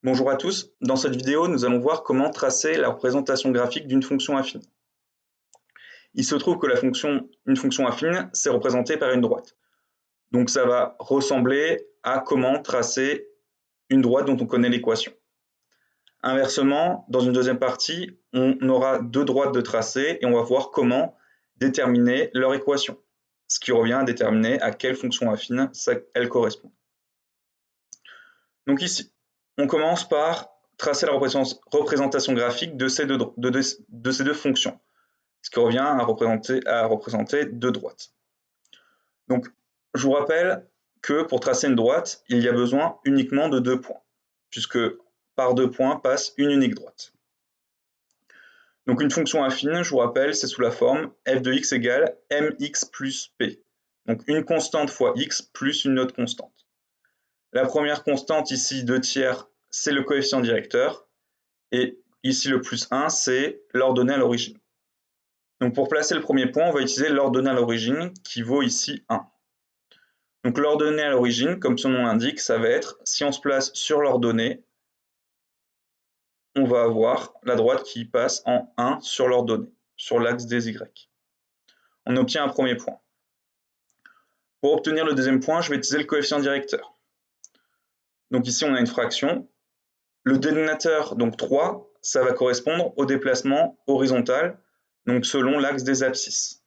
Bonjour à tous, dans cette vidéo nous allons voir comment tracer la représentation graphique d'une fonction affine. Il se trouve que une fonction affine, c'est représenté par une droite. Donc ça va ressembler à comment tracer une droite dont on connaît l'équation. Inversement, dans une deuxième partie, on aura deux droites de tracé et on va voir comment déterminer leur équation, ce qui revient à déterminer à quelle fonction affine elle correspond. Donc ici, on commence par tracer la représentation graphique de ces deux fonctions, ce qui revient à représenter deux droites. Donc, je vous rappelle que pour tracer une droite, il y a besoin uniquement de deux points, puisque par deux points passe une unique droite. Donc une fonction affine, je vous rappelle, c'est sous la forme f de x égale mx plus p. Donc une constante fois x plus une autre constante. La première constante ici, 2/3, c'est le coefficient directeur. Et ici, le plus 1, c'est l'ordonnée à l'origine. Donc pour placer le premier point, on va utiliser l'ordonnée à l'origine qui vaut ici 1. Donc l'ordonnée à l'origine, comme son nom l'indique, ça va être, si on se place sur l'ordonnée, on va avoir la droite qui passe en 1 sur l'ordonnée, sur l'axe des y. On obtient un premier point. Pour obtenir le deuxième point, je vais utiliser le coefficient directeur. Donc ici, on a une fraction. Le dénominateur, donc 3, ça va correspondre au déplacement horizontal, donc selon l'axe des abscisses.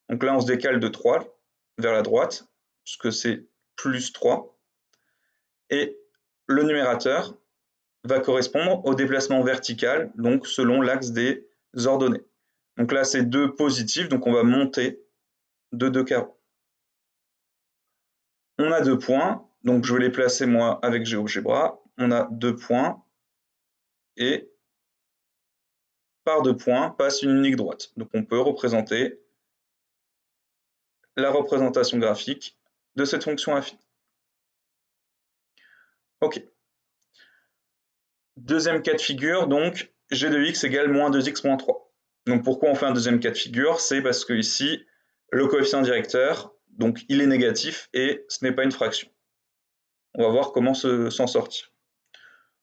Donc là, on se décale de 3 vers la droite, puisque c'est plus 3. Et le numérateur va correspondre au déplacement vertical, donc selon l'axe des ordonnées. Donc là, c'est 2 positif, donc on va monter de 2 carreaux. On a 2 points, donc je vais les placer moi avec GeoGebra. On a 2 points et par 2 points passe une unique droite. Donc on peut représenter la représentation graphique de cette fonction affine. Ok. Deuxième cas de figure, donc g de x égale moins 2x moins 3. Donc pourquoi on fait un deuxième cas de figure? C'est parce que ici, le coefficient directeur, donc il est négatif et ce n'est pas une fraction. On va voir comment s'en sortir.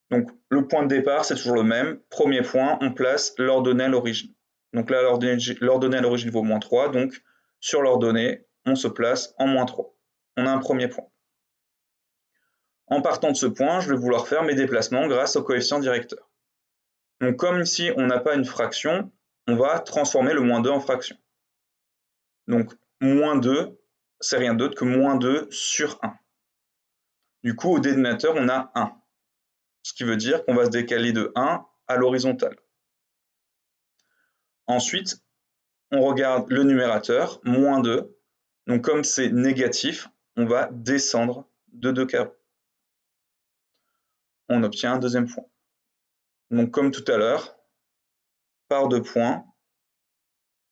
Donc le point de départ, c'est toujours le même. Premier point, on place l'ordonnée à l'origine. Donc là, l'ordonnée à l'origine vaut moins 3, donc sur l'ordonnée, on se place en moins 3. On a un premier point. En partant de ce point, je vais vouloir faire mes déplacements grâce au coefficient directeur. Donc comme ici, on n'a pas une fraction, on va transformer le moins 2 en fraction. Donc moins 2, c'est rien d'autre que moins 2 sur 1. Du coup, au dénominateur, on a 1. Ce qui veut dire qu'on va se décaler de 1 à l'horizontale. Ensuite, on regarde le numérateur, moins 2. Donc comme c'est négatif, on va descendre de 2 carreaux. On obtient un deuxième point. Donc comme tout à l'heure, par 2 points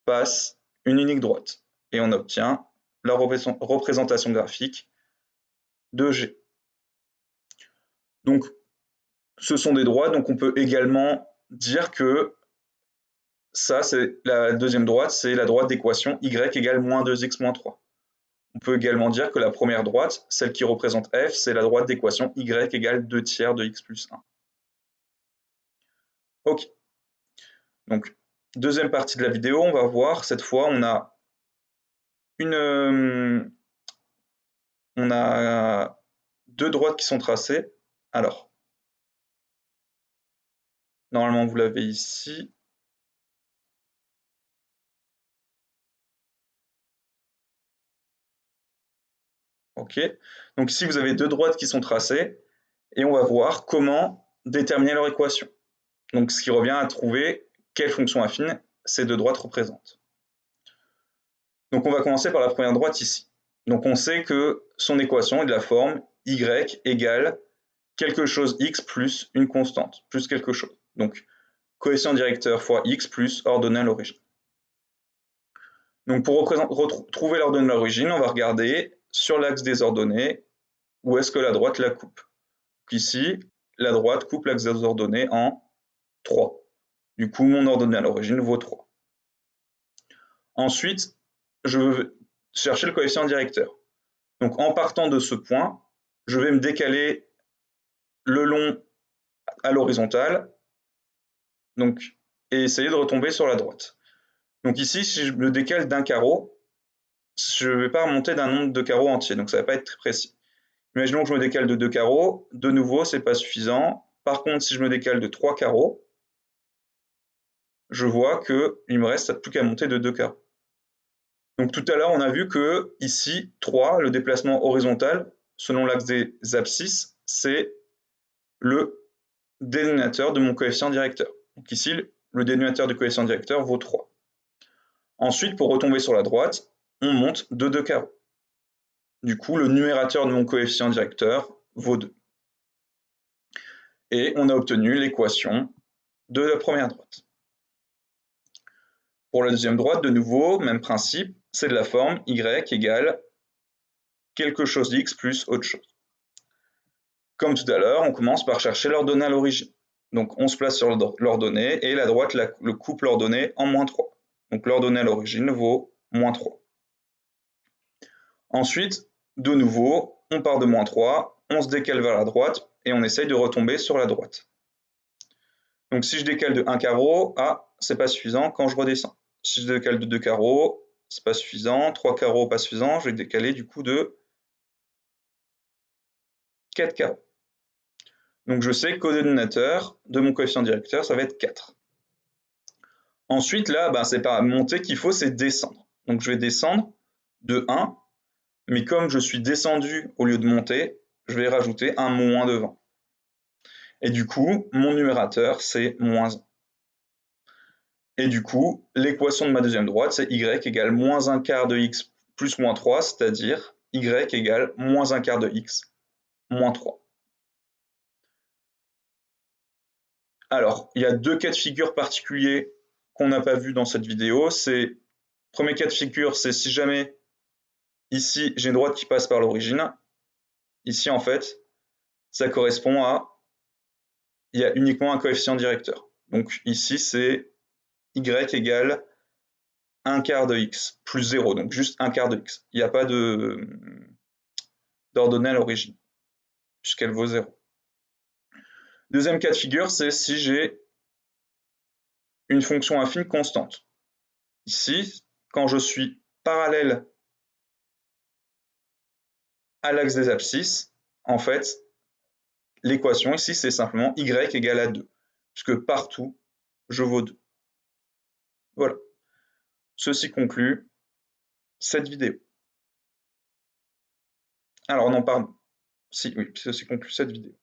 passe une unique droite. Et on obtient la représentation graphique de G. Donc ce sont des droites, donc on peut également dire que ça, c'est la deuxième droite, c'est la droite d'équation y égale moins 2x moins 3. On peut également dire que la première droite, celle qui représente f, c'est la droite d'équation y égale 2/3 de x plus 1. Ok. Donc, deuxième partie de la vidéo, on va voir, cette fois, on a deux droites qui sont tracées. Alors, normalement, vous l'avez ici. Ok. Donc ici, vous avez deux droites qui sont tracées et on va voir comment déterminer leur équation. Donc, ce qui revient à trouver quelle fonction affine ces deux droites représentent. Donc, on va commencer par la première droite ici. Donc, on sait que son équation est de la forme y égale quelque chose x plus une constante, plus quelque chose. Donc, coefficient directeur fois x plus ordonnée à l'origine. Donc, pour retrouver l'ordonnée à l'origine, on va regarder sur l'axe des ordonnées où est-ce que la droite la coupe. Donc ici, la droite coupe l'axe des ordonnées en 3. Du coup, mon ordonnée à l'origine vaut 3. Ensuite, je veux chercher le coefficient directeur. Donc en partant de ce point, je vais me décaler le long à l'horizontale, donc, et essayer de retomber sur la droite. Donc ici, si je me décale d'un carreau, je ne vais pas remonter d'un nombre de carreaux entier, donc ça ne va pas être très précis. Imaginons que je me décale de 2 carreaux, de nouveau, ce n'est pas suffisant. Par contre, si je me décale de 3 carreaux, je vois qu'il me reste plus qu'à monter de 2 carreaux. Donc tout à l'heure, on a vu que ici, 3, le déplacement horizontal, selon l'axe des abscisses, c'est le dénominateur de mon coefficient directeur. Donc ici, le dénominateur du coefficient directeur vaut 3. Ensuite, pour retomber sur la droite, on monte de 2 carreaux. Du coup, le numérateur de mon coefficient directeur vaut 2. Et on a obtenu l'équation de la première droite. Pour la deuxième droite, de nouveau, même principe, c'est de la forme y égale quelque chose d'x plus autre chose. Comme tout à l'heure, on commence par chercher l'ordonnée à l'origine. Donc on se place sur l'ordonnée et la droite le coupe l'ordonnée en moins 3. Donc l'ordonnée à l'origine vaut moins 3. Ensuite, de nouveau, on part de moins 3, on se décale vers la droite et on essaye de retomber sur la droite. Donc si je décale de 1 carreau, c'est pas suffisant quand je redescends. Si je décale de 2 carreaux, c'est pas suffisant. 3 carreaux, pas suffisant. Je vais décaler du coup de 4 carreaux. Donc je sais qu'au dénominateur de mon coefficient directeur, ça va être 4. Ensuite, là, c'est pas monter qu'il faut, c'est descendre. Donc je vais descendre de 1, mais comme je suis descendu au lieu de monter, je vais rajouter un moins devant. Et du coup, mon numérateur, c'est moins 1. Et du coup, l'équation de ma deuxième droite, c'est y égale moins un quart de x plus moins 3, c'est-à-dire y égale moins un quart de x moins 3. Alors, il y a 2 cas de figure particuliers qu'on n'a pas vu dans cette vidéo. Premier cas de figure, c'est si jamais ici j'ai une droite qui passe par l'origine. Ici, en fait, ça correspond à il y a uniquement un coefficient directeur. Donc ici, c'est y égale un quart de x plus 0, donc juste un quart de x. Il n'y a pas d'ordonnée à l'origine, puisqu'elle vaut 0. Deuxième cas de figure, c'est si j'ai une fonction affine constante. Ici, quand je suis parallèle à l'axe des abscisses, en fait, l'équation ici, c'est simplement y égale à 2, puisque partout, je vaux 2. Voilà. Ceci conclut cette vidéo. Alors, non, pardon. Oui, ceci conclut cette vidéo.